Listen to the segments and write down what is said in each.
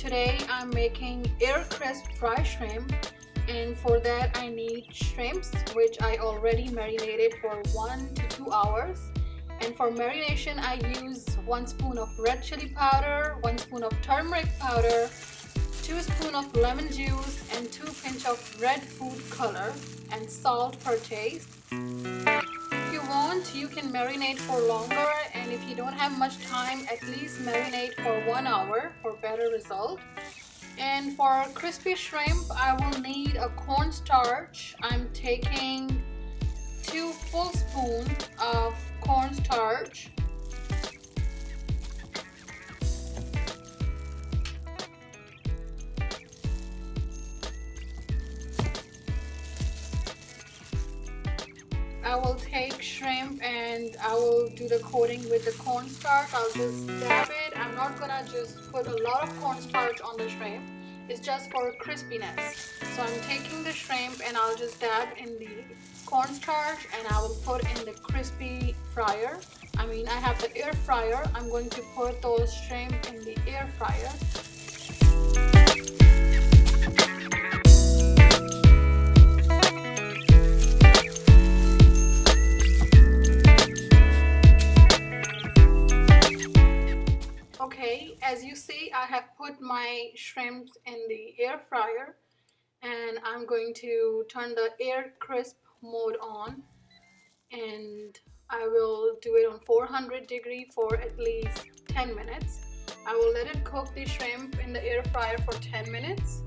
Today I'm making air crisp fry shrimp, and for that I need shrimps which I already marinated for 1 to 2 hours. And for marination I use 1 spoon of red chili powder, 1 spoon of turmeric powder, 2 spoons of lemon juice, and 2 pinch of red food color, and salt per taste. If you want, you can marinate for longer, and if you don't have much time, at least marinate for 1 hour for better result. And for crispy shrimp, I will need a cornstarch. I'm taking 2 full spoons of cornstarch. I will take shrimp and I will do the coating with the cornstarch. I'll just dab it. I'm not gonna just put a lot of cornstarch on the shrimp. It's just for crispiness. So I'm taking the shrimp and I'll just dab in the cornstarch and I will put in the crispy fryer. I have the air fryer. I'm going to put those shrimp in the air fryer. Okay, as you see, I have put my shrimps in the air fryer and I'm going to turn the air crisp mode on, and I will do it on 400 degree for at least 10 minutes. I will let it cook the shrimp in the air fryer for 10 minutes.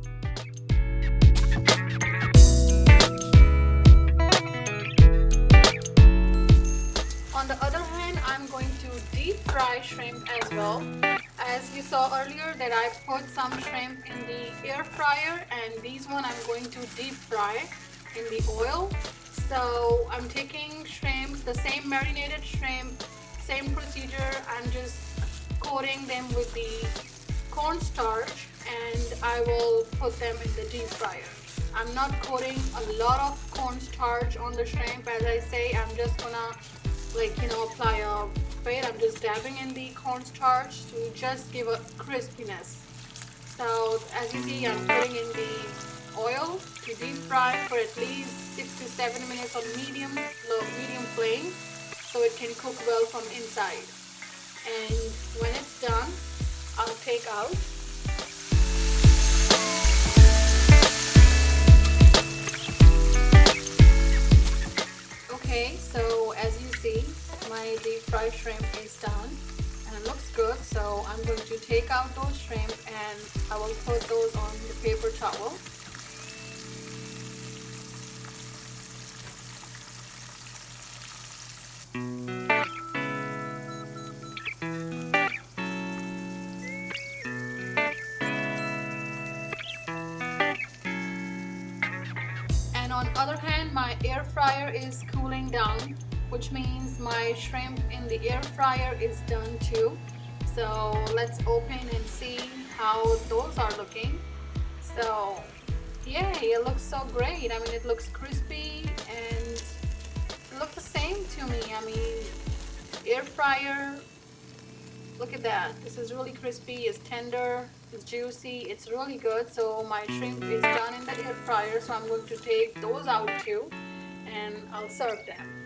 On the other hand, I'm going to deep fry shrimp as well. As you saw earlier that I put some shrimp in the air fryer, and these one I'm going to deep fry in the oil. So I'm taking shrimp, the same marinated shrimp, same procedure. I'm just coating them with the cornstarch and I will put them in the deep fryer. I'm not coating a lot of cornstarch on the shrimp. As I say, I'm just gonna apply a bit. I'm just dabbing in the cornstarch to just give a crispiness. So as you see, I'm putting in the oil to deep fry for at least 6 to 7 minutes on medium flame so it can cook well from inside. And when it's done, I'll take out. Okay, so as you see, my deep fried shrimp is done and it looks good. So I'm going to take out those shrimp and I will put those on the paper towel. And on the other hand, my air fryer is cooling down, which means my shrimp in the air fryer is done too. So let's open and see how those are looking. So yay, it looks so great. It looks crispy and it looks the same to me. Air fryer, look at that. This is really crispy, it's tender, it's juicy, it's really good. So my shrimp is done in the air fryer, so I'm going to take those out too and I'll serve them.